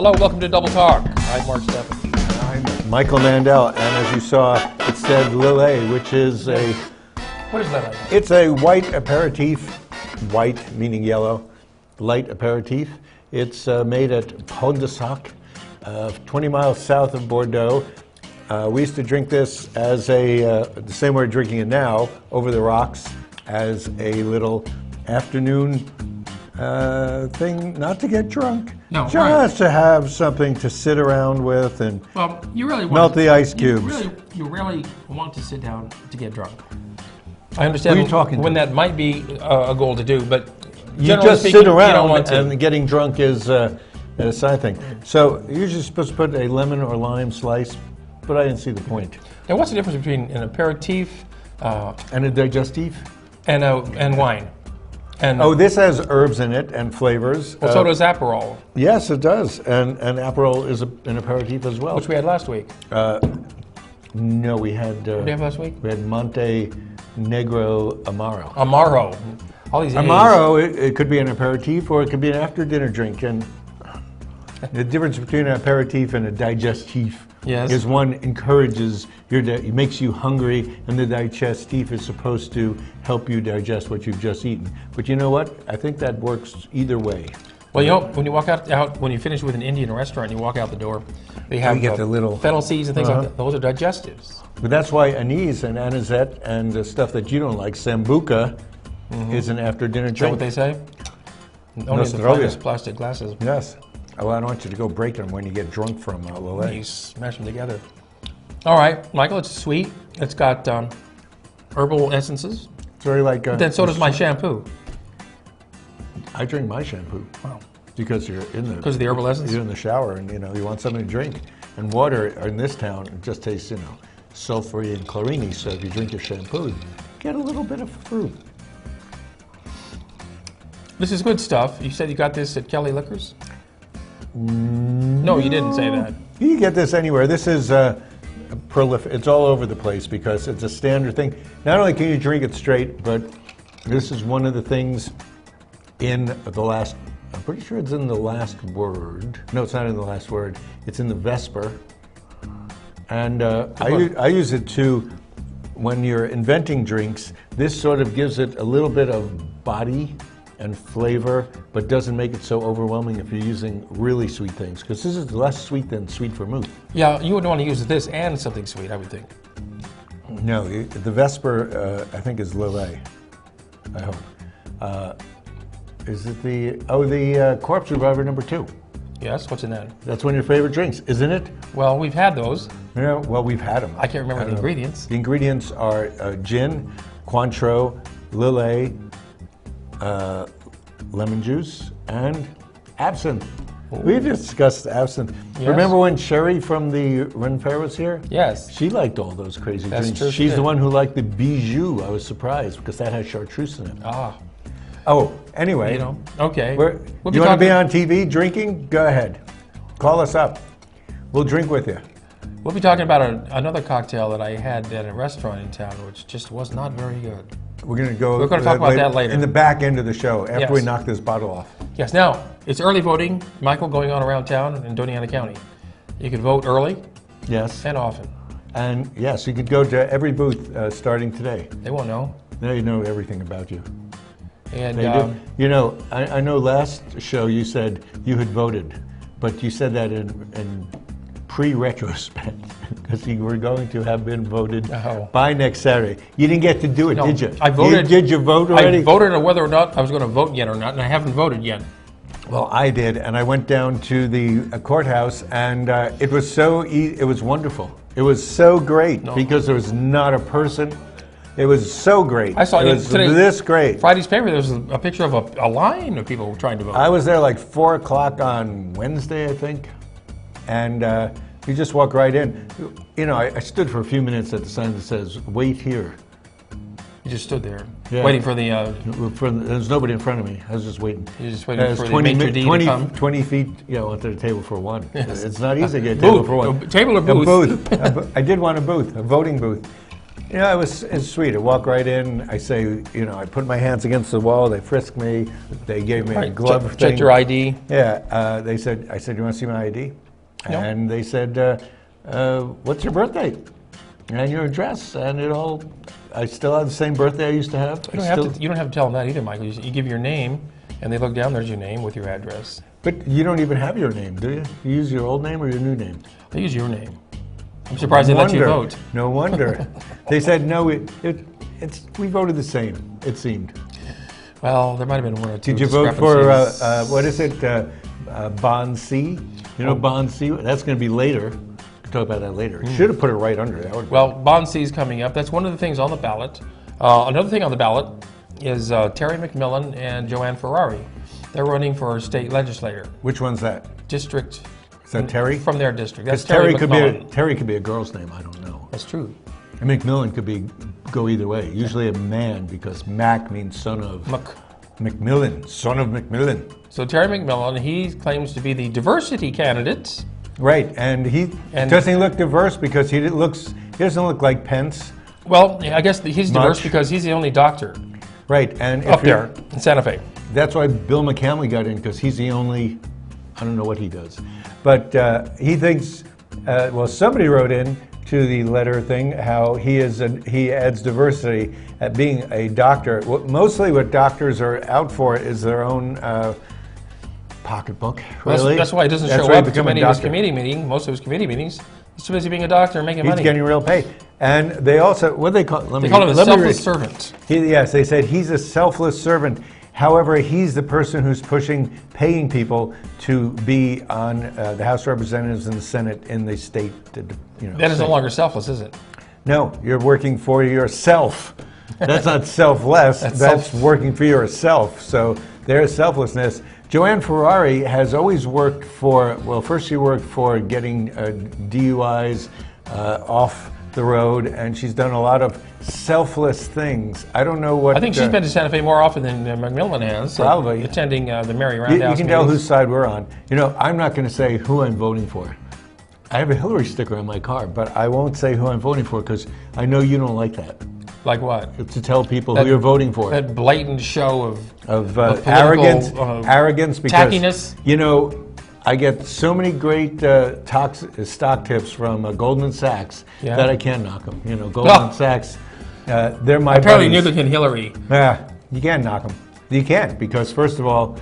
Hello, welcome to Double Talk. I'm Mark Steffen. I'm Michael Mandel, and as you saw, it said Lillet, which is What is Lillet? it's a white aperitif, white meaning yellow, light aperitif. It's made at Pont de Sac, 20 miles south of Bordeaux. We used to drink this as the same way we're drinking it now, over the rocks, as a little afternoon thing, not to get drunk, No, just to have something to sit around with and you really melt the ice cubes. You really want to sit down to get drunk. I understand Who are you talking when to? that might be a goal to do, but You generally just speaking, sit around you don't want to. and getting drunk is a side thing. So you're usually supposed to put a lemon or lime slice, but I didn't see the point. Now, what's the difference between an aperitif And a digestif? and wine? And Oh, this has herbs in it and flavors. well, so does Aperol, Yes, it does. And Aperol is an aperitif as well. which we had last week. No, we had What did we have last week? we had Monte Negro Amaro. Amaro. All these A's. Amaro, it could be an aperitif or it could be an after-dinner drink. And the difference between an aperitif and a digestif is one encourages it makes you hungry, and the digestif is supposed to help you digest what you've just eaten. But you know what? I think that works either way. Well, you know, when you walk out when you finish with an Indian restaurant, you walk out the door, they have get the little fennel seeds and things like that. Those are digestives. But that's why anise and anisette and the stuff that you don't like, sambuca, is an after-dinner Is that drink. what they say? Only the Nostrovia. finest plastic glasses. Yes. Well, I don't want you to go break them when you get drunk from Lillet. You smash them together. All right, Michael, it's sweet. It's got herbal essences. It's very like... Then so does my shampoo. I drink my shampoo. Wow. Because you're in the... Because of the herbal essence? You're in the shower and, you want something to drink. And water in this town, it just tastes, sulfury and chlorine. So if you drink your shampoo, you get a little bit of fruit. This is good stuff. You said you got this at Kelly Liquors? No, you didn't say that. You can get this anywhere. This is prolific. It's all over the place because it's a standard thing. Not only can you drink it straight, but this is one of the things in the last, I'm pretty sure it's in the last word. No, it's not in the last word. It's in the Vesper. And I use it too when you're inventing drinks. This sort of gives it a little bit of body and flavor, but doesn't make it so overwhelming if you're using really sweet things, because this is less sweet than sweet vermouth. Yeah, you would want to use this and something sweet, I would think. No, the Vesper, I think, is Lillet, I hope. Is it the Corpse Reviver #2? Yes, what's in that? That's one of your favorite drinks, isn't it? Well, we've had those. Yeah, well, we've had them. I can't remember the ingredients. The ingredients are gin, Cointreau, Lillet, lemon juice, and absinthe. We discussed absinthe. Yes. Remember when Sherry from the Ren Fair was here? Yes. She liked all those crazy That's drinks. true, she She's did. the one who liked the bijou. I was surprised because that has chartreuse in it. Ah, Oh, anyway. okay. You want to be on TV drinking? Go ahead. Call us up. We'll drink with you. We'll be talking about another cocktail that I had at a restaurant in town, which just was not very good. We're going to talk about that later. In the back end of the show, after Yes. we knock this bottle off. Yes, now, it's early voting, Michael, going on around town in Doñana County. You can vote early Yes. and often. And yes, you could go to every booth starting today. They won't know. Now you know everything about you. And They do. I know last show you said you had voted, but you said that in pre-retrospect because you were going to have been voted by next Saturday. You didn't get to do it, No, did you? I voted. Did you vote already? I voted on whether or not I was going to vote yet or not, and I haven't voted yet. Well, I did, and I went down to the courthouse, and it was it was wonderful. It was so great because there was not a person. It was so great. I saw it was today, this great. Friday's paper, there was a picture of a line of people trying to vote. I was there like 4 o'clock on Wednesday, I think, and you just walk right in. I stood for a few minutes at the sign that says, "Wait here." You just stood there, waiting for the... There's nobody in front of me. I was just waiting. You're just waiting for the maitre d' to come? 20 feet, onto the table for one. Yes. It's not easy to get a table for one. Table or booth? A booth. I did want a booth, a voting booth. You know, it's sweet. I walk right in. I say, you know, I put my hands against the wall. They frisk me. They gave me a glove thing. Check your ID. Yeah. They said, I said, you want to see my ID? No. And they said, what's your birthday? And your address. And I still have the same birthday I used to have. You don't have to tell them that either, Michael. You give your name, and they look down, there's your name with your address. But you don't even have your name, do you? You use your old name or your new name? They use your name. I'm surprised they let you vote. No wonder. They said, no, we voted the same, it seemed. Well, there might have been one or two Did you vote for, discrepancies. what is it, Bond C? You know Bond C? That's going to be later. We'll talk about that later. Should have put it right under that. Well, Bond C is coming up. That's one of the things on the ballot. Another thing on the ballot is Terry McMillan and Joanne Ferrari. They're running for state legislator. Which one's that? District. Is that Terry? From their district. That's Terry McMillan. Terry could be a girl's name. I don't know. That's true. And McMillan could go either way. Usually a man, because Mac means son of. McMillan, son of McMillan. So Terry McMillan, he claims to be the diversity candidate. Right, and doesn't he look diverse because he doesn't look like Pence. Well, I guess he's diverse because he's the only doctor. Right, and up there in Santa Fe. That's why Bill McCamley got in, because he's the only. I don't know what he does, but he thinks. Well, somebody wrote in to the letter thing how he adds diversity at being a doctor. Mostly what doctors are out for is their own pocketbook. Really, that's why he doesn't show up to many of his committee meetings. Most of his committee meetings, he's too busy being a doctor and making money. He's getting real pay, and they also what they call. They call him a selfless servant. Yes, they said he's a selfless servant. However, he's the person who's paying people to be on the House of Representatives and the Senate in the state. That is no longer selfless, is it? No, you're working for yourself. That's not selfless. That's working for yourself. So there's selflessness. Joanne Ferrari has always worked for. Well, first she worked for getting DUIs off the road, and she's done a lot of selfless things. I don't know what. I think she's been to Santa Fe more often than McMillan has. Probably attending the Mary Roundhouse. You can tell whose side we're on. You know, I'm not going to say who I'm voting for. I have a Hillary sticker on my car, but I won't say who I'm voting for because I know you don't like that. Like what? To tell people who you're voting for. That blatant show of arrogance, because tackiness. You know, I get so many great stock tips from Goldman Sachs that I can't knock them. You know, Goldman Sachs, they're my apparently buddies. neither can Hillary. Yeah, you can't knock them. You can't, because first of all,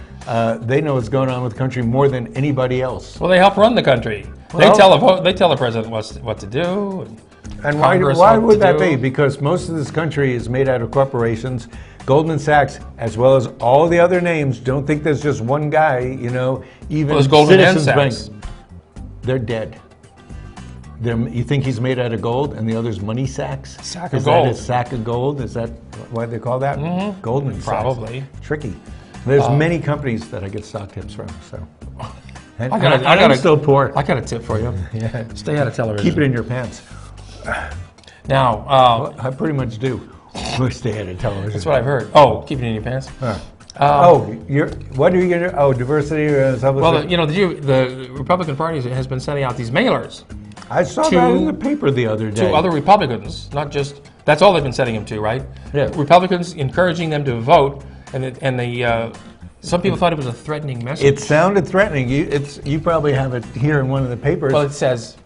they know what's going on with the country more than anybody else. Well, they help run the country. Well, they tell the president what to do. And why would that be? Because most of this country is made out of corporations. Goldman Sachs, as well as all the other names, don't think there's just one guy, you know, even Citizens Bank. They're dead. You think he's made out of gold and the other's money sacks? Sack of Is gold. that his sack of gold? Is that what they call that? Mm-hmm. Goldman Sachs. Probably. Tricky. There's many companies that I get stock tips from, so. And I'm still poor. I got a tip for you. Yeah. Stay out of television. Keep it in your pants. Now, I pretty much do. Stay out of television. That's what I've heard. Oh, keep it in your pants. What are you going to do? Oh, diversity. Well, you know, the Republican Party has been sending out these mailers. I saw that in the paper the other day. To other Republicans, not just. That's all they've been sending them to, right? Yeah. Republicans encouraging them to vote, and some people thought it was a threatening message. It sounded threatening. You probably have it here in one of the papers. Well, it says,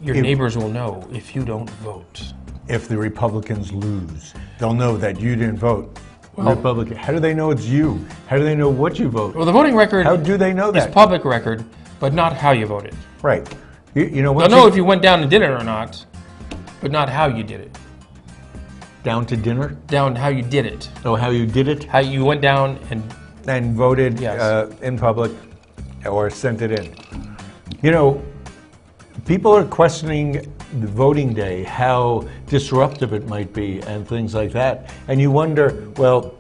your neighbors will know if you don't vote. If the Republicans lose, they'll know that you didn't vote. Well, Republican. How do they know it's you? How do they know what you vote? Well, the voting record. How do they know that? It's public record, but not how you voted. Right. You know. They'll know if you went down and did it or not, but not how you did it. Down to dinner? Down how you did it. Oh, how you did it? How you went down and voted in public or sent it in. You know, people are questioning the voting day, how disruptive it might be and things like that. And you wonder, well,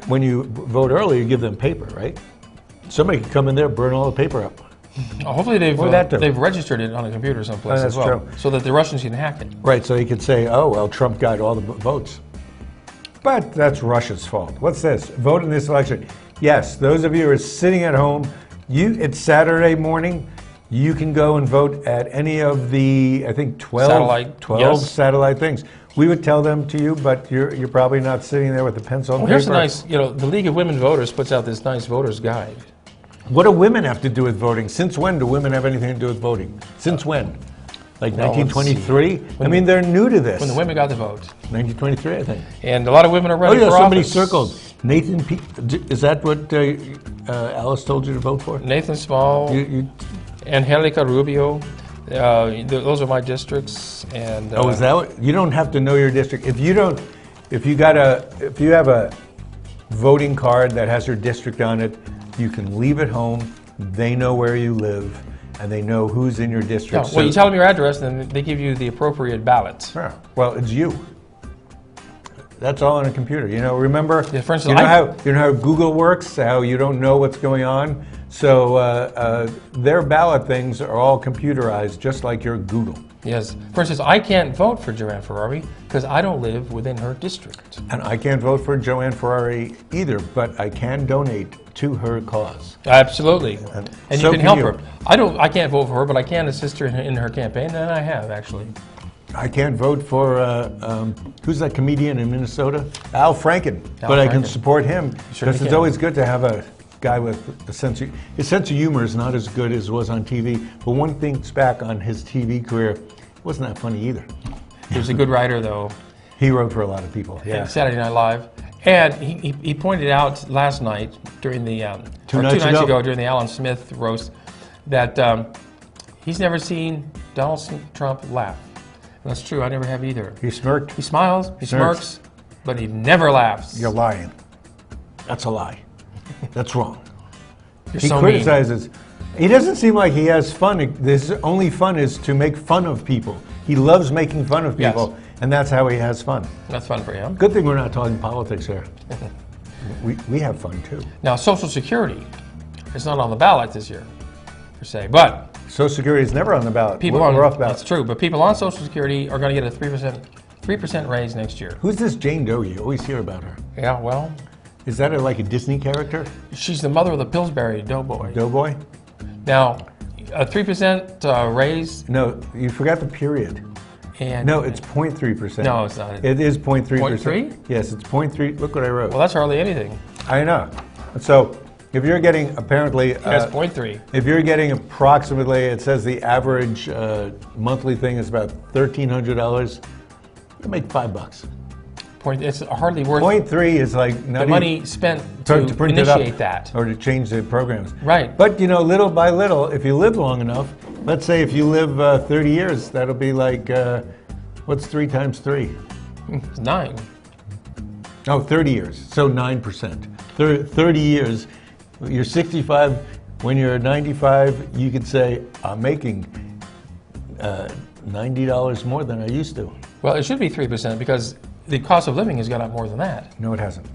when you vote early, you give them paper, right? Somebody can come in there, burn all the paper up. Hopefully they've registered it on a computer someplace as well, true. So that the Russians can hack it. Right, so you could say, oh, well, Trump got all the votes. But that's Russia's fault. What's this? Vote in this election. Yes, those of you who are sitting at home, it's Saturday morning, You can go and vote at any of the, I think, 12 Yes. satellite things. We would tell them to you, but you're probably not sitting there with a pencil and Well, paper. here's a nice, the League of Women Voters puts out this nice voters guide. What do women have to do with voting? Since when do women have anything to do with voting? Since when? Like Well, let's 1923? see. I mean, they're new to this. When the women got the vote. 1923, I think. And a lot of women are Oh, running yeah, for somebody office. circled. Nathan P. Is that what Alice told you to vote for? Nathan Small, You, Angelica Rubio. Those are my districts. And oh, is that what? You don't have to know your district. If you have a voting card that has your district on it, you can leave it home. They know where you live, and they know who's in your district. Well, you tell them your address, and they give you the appropriate ballot. Yeah, well, it's you. That's all on a computer. Remember, Yeah, for instance, you know how Google works, how you don't know what's going on? So their ballot things are all computerized, just like your Google. Yes. For instance, I can't vote for Joanne Ferrari because I don't live within her district. And I can't vote for Joanne Ferrari either, but I can donate to her cause. Absolutely. And so you can help you. her. I can't vote for her, but I can assist her in her campaign, and I have, actually. I can't vote for, who's that comedian in Minnesota? Al Franken. But I can Franken. support him Sure because you it's can. always good to have a guy with a sense of, his sense of humor is not as good as it was on TV. But one thinks back on his TV career, it wasn't that funny either. He was a good writer, though. He wrote for a lot of people. Yeah. Saturday Night Live. And he pointed out last night during the, Two or nights 2 nights ago. ago during the Alan Smith roast, that he's never seen Donald Trump laugh. And that's true, I never have either. He smirked. He smiles, he Smirks. smirks, but he never laughs. You're lying. That's a lie. That's wrong. You're He so criticizes. He doesn't seem like he has fun. His only fun is to make fun of people. He loves making fun of people, Yes. and that's how he has fun. mean. That's fun for him. Good thing we're not talking politics here. we have fun too. Now, Social Security is not on the ballot this year, per se, but Social Security is never on the ballot. people we're on off ballot. that's true. But people on Social Security are going to get a 3% raise next year. Who's this Jane Doe? You always hear about her. Yeah, well, Is that like a Disney character? she's the mother of the Pillsbury Doughboy. Doughboy? Now, a 3% raise, No, you forgot the period. and No, it's 0.3%. No, it's not. It is 0.3%. 0.3? Yes, it's 0.3. Look what I wrote. well, that's hardly anything. I know. So if you're getting apparently, That's 0.3. if you're getting approximately, it says the average monthly thing is about $1,300. You make $5. It's hardly worth 0.3 is like not the even money spent to print it up initiate that. or to change the programs. Right. But little by little, if you live long enough, let's say if you live 30 years, that'll be like what's 3 times 3? It's 9. Oh, 30 years. So 9%. 30 years. You're 65. When you're 95, you could say, I'm making $90 more than I used to. Well, it should be 3% because the cost of living has gone up more than that No, it hasn't.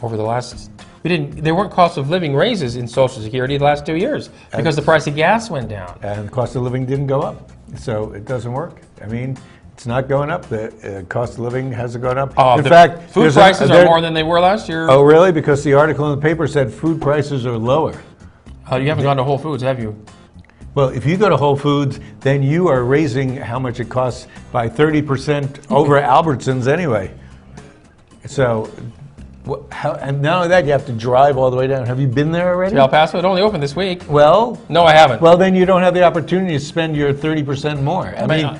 over the last. There weren't cost of living raises in Social Security the last 2 years because the price of gas went down. And the cost of living didn't go up. So it doesn't work. I mean, it's not going up. The cost of living hasn't gone up. In The fact, food prices are more than they were last year. Oh, really? Because the article in the paper said food prices are lower. You haven't gone to Whole Foods, have you? Well, if you go to Whole Foods, then you are raising how much it costs by 30% over Albertsons anyway. So, and not only that, you have to drive all the way down. Have you been there already? El Paso, it only opened this week. Well, No, I haven't. well, then you don't have the opportunity to spend your 30% more. I mean,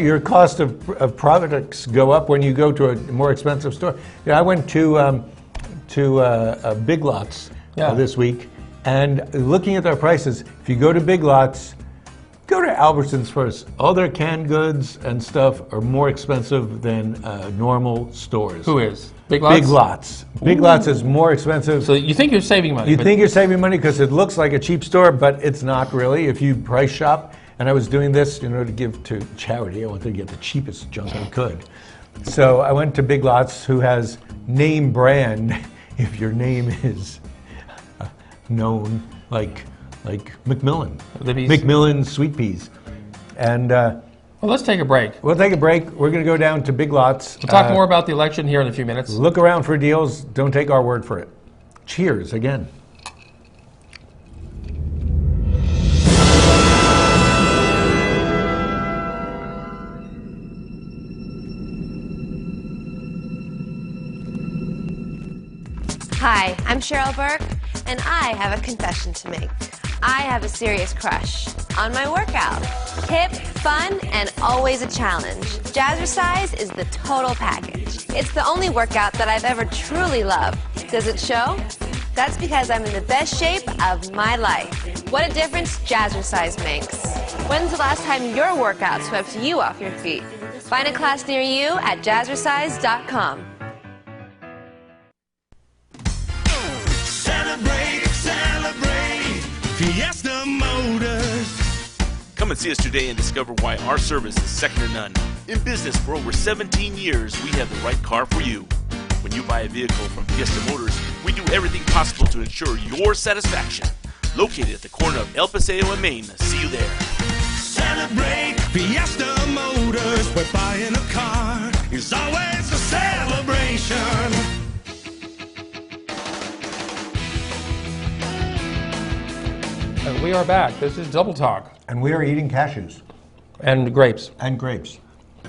your cost of products go up when you go to a more expensive store. I went to Big Lots this week, and looking at their prices, if you go to Big Lots, go to Albertsons first. All their canned goods and stuff are more expensive than normal stores. Who is? Big Lots? Big Lots. Big Lots is more expensive. So you think you're saving money. You but think you're saving money because it looks like a cheap store, but it's not really. If you price shop, and I was doing this, to give to charity. I wanted to get the cheapest junk I could. So I went to Big Lots, who has name brand. If your name is known, like Macmillan, Libby's. Macmillan Sweet Peas, and Well, let's take a break. we'll take a break. We're going to go down to Big Lots. We'll talk more about the election here in a few minutes. Look around for deals. Don't take our word for it. Cheers again. Hi, I'm Cheryl Burke, and I have a confession to make. I have a serious crush on my workout. Hip, fun, and always a challenge. Jazzercise is the total package. It's the only workout that I've ever truly loved. Does it show? That's because I'm in the best shape of my life. What a difference Jazzercise makes. When's the last time your workout swept you off your feet? Find a class near you at jazzercise.com. Celebrate, celebrate, Fiesta Motors. Come and see us today and discover why our service is second to none. In business for over 17 years, we have the right car for you. When you buy a vehicle from Fiesta Motors, we do everything possible to ensure your satisfaction. Located at the corner of El Paseo and Main. See you there. Celebrate, Fiesta Motors, where buying a car is always a celebration. And we are back. This is Double Talk. And we are eating cashews. And grapes. And grapes.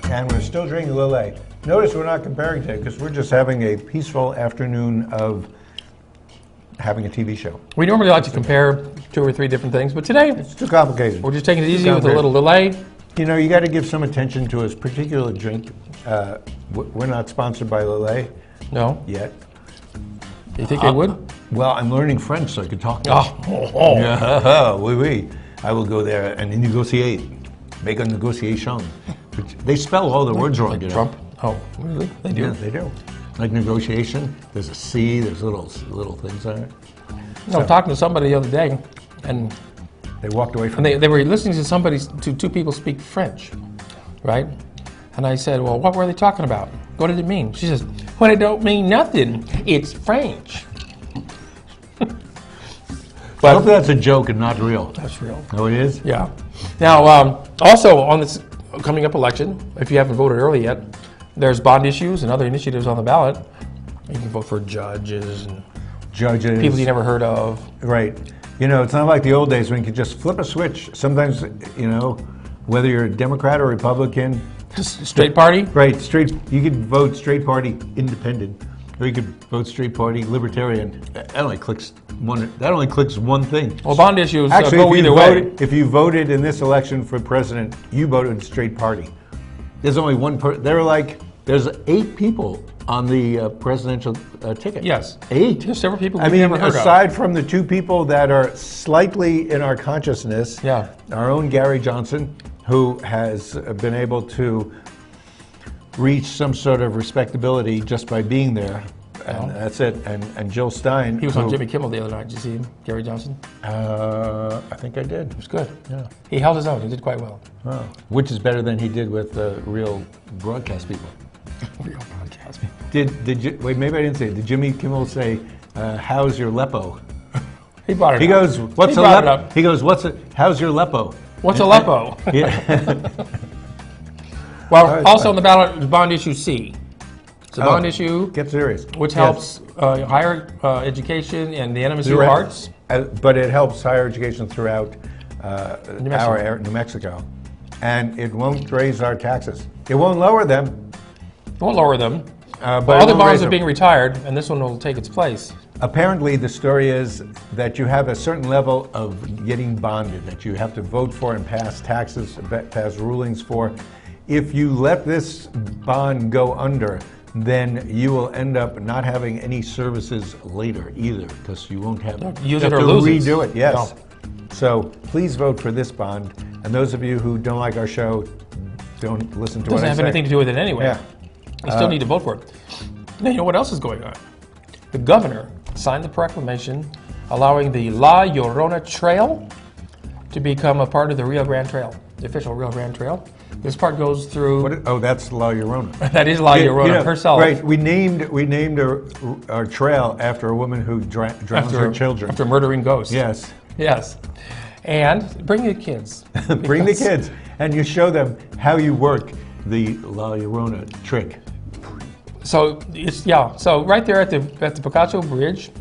And we're still drinking Lillet. Notice we're not comparing today because we're just having a peaceful afternoon of having a TV show. We normally like to compare 2 or 3 different things, but today It's too complicated. we're just taking it easy with a little Lillet. You know, you got to give some attention to a particular drink. We're not sponsored by Lillet No? yet. You think they would? Well, I'm learning French so I can talk. Oh. Yeah, oui, oui. I will go there and negotiate, make a negotiation. They spell all the words wrong. Like you know? Trump? Oh, really? They do? Yeah, they do. Like negotiation, there's a C, there's little things on it. No, I was talking to somebody the other day, and They walked away from they were listening to 2 people speak French, right? And I said, well, what were they talking about? What did it mean? She says, well, it don't mean nothing. It's French. I hope that's a joke and not real. That's real. Oh, it is? Yeah. Now, also on this coming up election, if you haven't voted early yet, there's bond issues and other initiatives on the ballot. You can vote for judges and Judges. people you never heard of. Right. You know, it's not like the old days when you could just flip a switch. Sometimes, you know, whether you're a Democrat or Republican. Just straight party? Right, straight. You could vote straight party independent, or you could vote straight party libertarian. That only clicks one thing. Well, bond issues Actually, go either way. If you voted in this election for president, you voted straight party. There's only one there's 8 people on the presidential ticket. Yes. 8. There's several people I we've mean, never heard of. aside from the 2 people that are slightly in our consciousness, Yeah. our own Gary Johnson, who has been able to reach some sort of respectability just by being there, and that's it. And Jill Stein. He was on Jimmy Kimmel the other night. Did you see him, Gary Johnson? I think I did. It was good. Yeah. He held his own. He did quite well. Oh. Which is better than he did with real broadcast people. Real podcast. Wait, maybe I didn't say it. Did Jimmy Kimmel say, how's your Lepo? He brought it up. He goes, what's He a brought it Lepo? up. He goes, how's your Lepo? What's Aleppo? Yeah. Well, also on the ballot is bond issue C. It's a bond issue Get serious. which Yes. helps higher education and the intimacy of Throughout- arts. But it helps higher education throughout Mexico. our area, New Mexico. And it won't raise our taxes. It won't lower them. It won't lower them. But it Other won't raise bonds are them. being retired, and this one will take its place. Apparently, the story is that you have a certain level of getting bonded, that you have to vote for and pass taxes, pass rulings for. If you let this bond go under, then you will end up not having any services later either, because you won't have, Use you it have or to lose it. redo it. Yes. No. So please vote for this bond. And those of you who don't like our show, don't listen to Doesn't what I have say. anything to do with it anyway. Yeah. You still need to vote for it. Now, you know what else is going on? The governor signed the proclamation allowing the La Llorona Trail to become a part of the Rio Grande Trail, the official Rio Grande Trail. This part goes through. That's La Llorona. That is La Llorona You know, herself. Right. We named our trail after a woman who drowns her children. After murdering ghosts. Yes. Yes. And bring the kids. Bring the Because- kids, and you show them how you work the La Llorona trick. So So right there at the Picacho Bridge,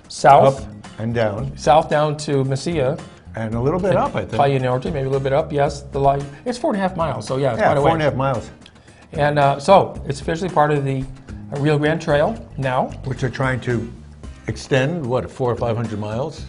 south, Up and down, south down to Mesilla, and a little bit up, I think. Valle Norte, maybe a little bit up. Yes, it's 4.5 miles. So yeah, it's Yeah, quite a way. 4.5 miles, And so it's officially part of the Rio Grande Trail now. which are trying to extend, what, 400 or 500 miles?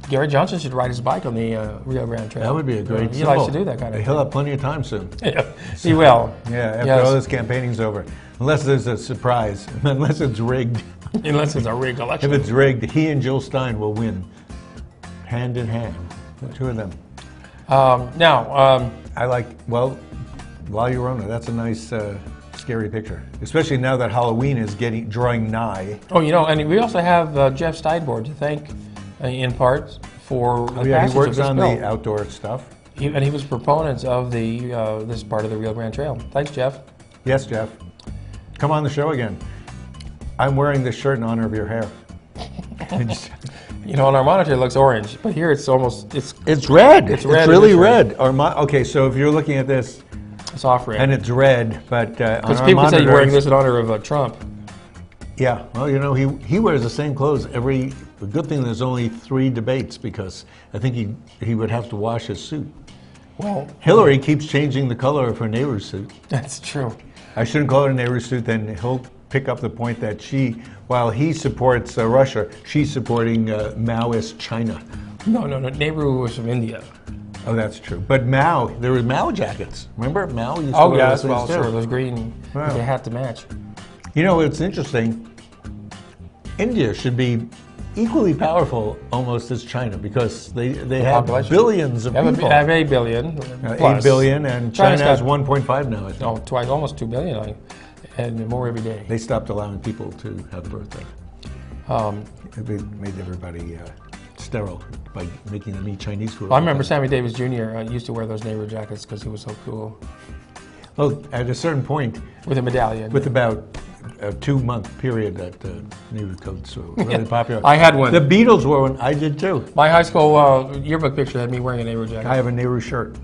Gary Johnson should ride his bike on the Rio Grande Trail. That would be a great He symbol. likes to do that kind of He'll have plenty of time soon. thing. He will. Yeah, after Yes. all this campaigning's over. Unless there's a surprise, unless it's rigged. Unless it's a rigged election. If it's rigged, he and Jill Stein will win, hand in hand, the two of them. Now, I like, well, La Llorona, that's a nice, scary picture. Especially now that Halloween is drawing nigh. oh, you know, and we also have Jeff Steinborn to thank, in part, for the Yeah, passage he works of this on bill. the outdoor stuff. And he was proponent of the this part of the Rio Grande Trail. Thanks, Jeff. Yes, Jeff. Come on the show again. I'm wearing this shirt in honor of your hair. You know, on our monitor it looks orange, but here it's almost It's red. It's red, really it is red. red. Okay, so if you're looking at this it's off red. and it's red, but on Because our people say you're wearing monitors- this in honor of Trump. Yeah, well, you know, he wears the same clothes every. The good thing there's only 3 debates because I think he would have to wash his suit. Well, Hillary keeps changing the color of her Nehru suit. that's true. I shouldn't call it a Nehru suit, then he'll pick up the point that while he supports Russia, she's supporting Maoist China. No. Nehru was from India. Oh, that's true. But Mao, there were Mao jackets. Remember Mao used to Oh, wear yeah, those as well, things, too. sure. Those green, Wow. with the hat to match. You know, it's interesting. India should be equally powerful almost as China because they have Population. billions of Have people. 8 billion. 8 plus. billion, and China's China has got- 1.5 now, I think. Oh, twice, almost 2 billion, and more every day. They stopped allowing people to have a birthday. They made everybody sterile by making them eat Chinese food. I remember Sammy Davis Jr. Used to wear those Nehru jackets because he was so cool, Well, at a certain point, with a medallion. with about a 2-month period that Nehru coats were really popular. I had one. The Beatles wore one. I did too. My high school yearbook picture had me wearing a Nehru jacket. I have a Nehru shirt.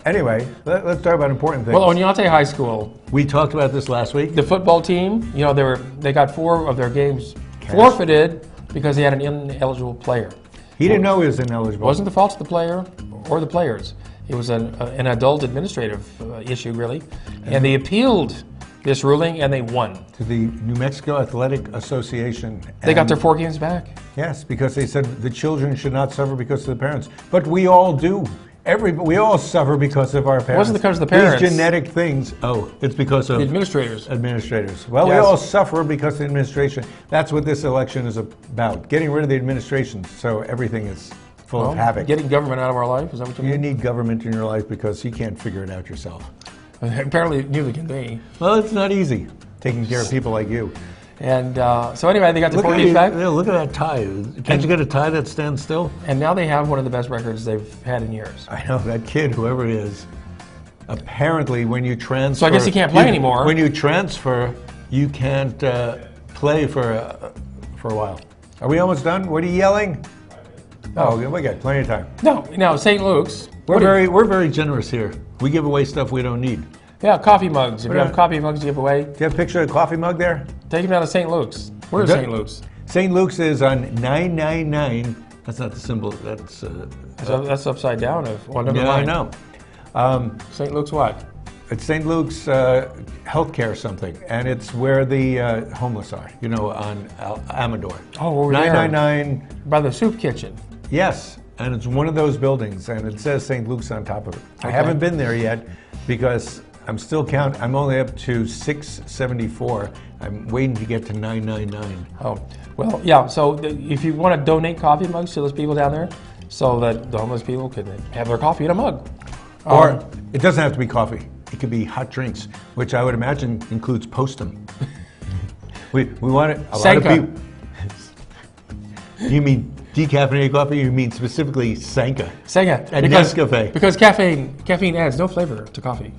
Anyway, let's talk about important things. Well, Oneonta High School, We talked about this last week. the football team, you know, they got 4 of their games forfeited because they had an ineligible player. He didn't know he was ineligible. It wasn't the fault of the player or the players. It was an adult administrative issue, really. And they appealed this ruling, and they won. To the New Mexico Athletic Association. They got And- their 4 games back. Yes, because they said the children should not suffer because of the parents. But we all do. We all suffer because of our parents. It wasn't because of the parents. These genetic things. Oh, it's because of The administrators. administrators. Well, we Yes. all suffer because of the administration. That's what this election is about. Getting rid of the administration so everything is full of havoc. Getting government out of our life, is that what you You mean? need government in your life because you can't figure it out yourself. Apparently, neither can they. Well, it's not easy taking care of people like you. And so anyway, they got their Look 4 at, games back. look at that tie. Can't you get a tie that stands still? And now they have one of the best records they've had in years. I know, that kid, whoever it is, apparently when you transfer... So I guess he can't play anymore. When you transfer, you can't play for a while. Are we almost done? What are you yelling? Oh, we got plenty of time. No, now St. Luke's. We're very generous here. We give away stuff we don't need. Yeah, coffee mugs. If you What have coffee mugs to give away, Do you have a picture of a coffee mug there? take them down to St. Luke's. Where's Okay. St. Luke's? St. Luke's is on 999. That's not the symbol. That's... So that's upside down. Well, never yeah, I mind. know. St. Luke's what? It's St. Luke's Healthcare something, and it's where the homeless are, you know, on Amador. Oh, over there. 999, By the soup kitchen. yes, and it's one of those buildings, and it says St. Luke's on top of it. I haven't been there yet because I'm still counting. I'm only up to 674. I'm waiting to get to 999. Oh, well, yeah. So if you want to donate coffee mugs to those people down there, so that the homeless people can have their coffee in a mug. Or it doesn't have to be coffee. It could be hot drinks, which I would imagine includes Postum. we want it. A lot of Sanka. people. You mean decaffeinated coffee? You mean specifically Sanka? Sega. And Nescafe. Because caffeine adds no flavor to coffee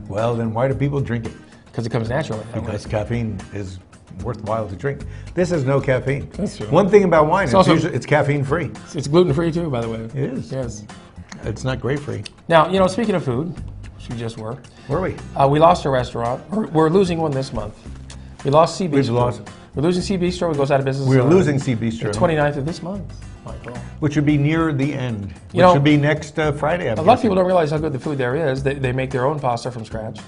Well, then why do people drink it? because it comes naturally. Because caffeine is worthwhile to drink. This has no caffeine. That's true. One thing about wine, also- it's caffeine free. It's gluten free too, by the way. It is. Yes. It's not grape free. Now, you know, speaking of food, which we just were, Were we? we lost a restaurant. We're losing one this month. We lost Sea Bistro. We've lost- We're losing Sea Bistro. It goes out of business. We're losing Sea Bistro. The 29th of this month, Michael. which would be near the end, which know, would be next Friday. A lot of people don't realize how good the food there is. They make their own pasta from scratch.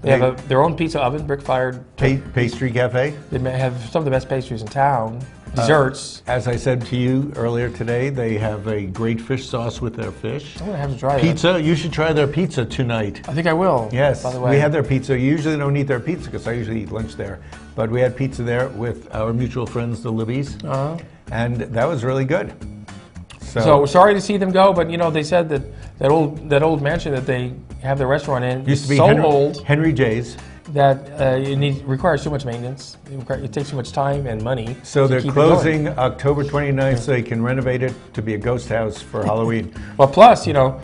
They have their own pizza oven, brick-fired. Pastry cafe. They may have some of the best pastries in town. Desserts. As I said to you earlier today, they have a great fish sauce with their fish. I'm gonna have to try that. Pizza. You should try their pizza tonight. I think I will. Yes, By the way, we had their pizza. You usually don't eat their pizza because I usually eat lunch there. But we had pizza there with our mutual friends, the Libbies, and that was really good. So sorry to see them go, but you know they said that old mansion that they have their restaurant in used to be so old Henry J's. That it requires too much maintenance. It takes too much time and money. So they're keep it closing October 29th so they can renovate it to be a ghost house for Halloween. Well, plus, you know,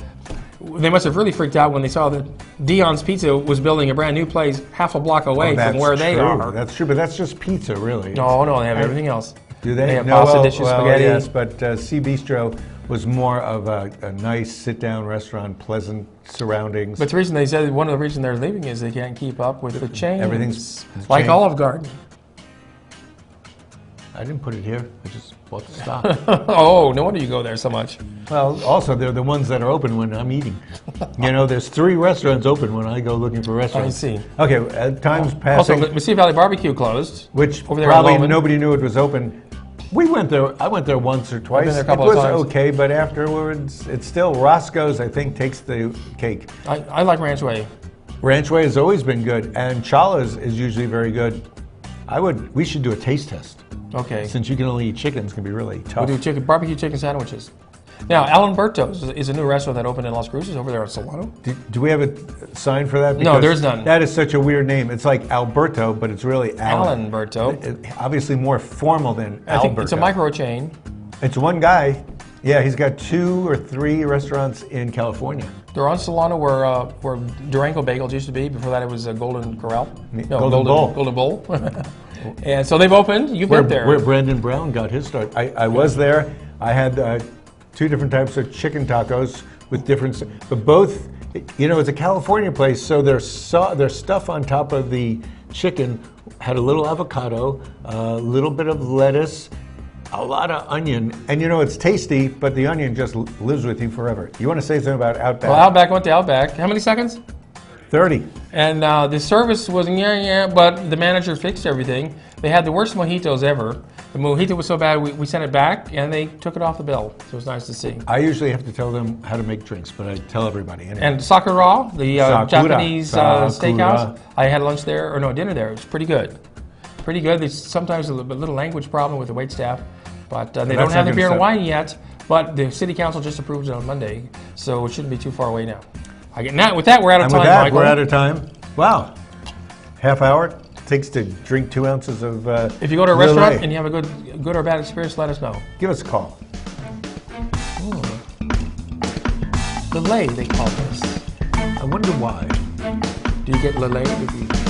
they must have really freaked out when they saw that Dion's Pizza was building a brand new place half a block away from where they are. That's true, but that's just pizza, really. No, they have everything else. Do they? They have pasta dishes, spaghetti. Yes, but Sea Bistro was more of a nice sit-down restaurant, pleasant surroundings. But the reason they said one of the reasons they're leaving is they can't keep up with the chains. Everything's like changed. Olive Garden. I didn't put it here. I just bought the stock. Oh, no wonder you go there so much. Well, also they're the ones that are open when I'm eating. You know, there's 3 restaurants open when I go looking for restaurants. I see. Okay, time's passing. Also, Mesquite Valley Barbecue closed. Which over there probably nobody knew it was open. We went there. I went there once or twice. I've been there a couple it was of times. okay, but afterwards, it's still Roscoe's. I think takes the cake. I like Ranch Way. Ranch Way has always been good, and Chala's is usually very good. We should do a taste test. Okay. Since you can only eat chicken, it's gonna be really tough. We'll do barbecue chicken sandwiches. Now, Alan-Berto's is a new restaurant that opened in Las Cruces over there in Solano. Do we have a sign for that? No, there's none. That is such a weird name. It's like Alberto, but it's really Alan. Alan-Berto. Obviously more formal than I think Alberto. it's a micro chain. It's one guy. Yeah, he's got 2 or 3 restaurants in California. They're on Solano where Durango Bagels used to be. Before that, it was a Golden Corral. No, Golden Bowl. Golden Bowl. And so they've opened. You've been there. Where Brandon Brown got his start. I was there. I had 2 different types of chicken tacos with different, but both, you know, it's a California place, so their stuff on top of the chicken had a little avocado, a little bit of lettuce, a lot of onion, and you know it's tasty, but the onion just lives with you forever. You want to say something about Outback? Well, Outback went to Outback. How many seconds? 30. And the service was but the manager fixed everything. They had the worst mojitos ever. The mojito was so bad, we sent it back, and they took it off the bill. So it was nice to see. I usually have to tell them how to make drinks, but I tell everybody anyway. And Sakura, the Japanese Sakura. steakhouse, I had lunch there, dinner there. It was pretty good. Pretty good. There's sometimes a little language problem with the waitstaff, but they don't have the beer and wine yet. But the city council just approved it on Monday, so it shouldn't be too far away now. With that, we're out of time, Michael. We're out of time. Wow. Half hour it takes to drink 2 ounces of If you go to a Lillet. restaurant and you have a good or bad experience, let us know. Give us a call. Lillet, they call this. I wonder why. Do you get Lillet?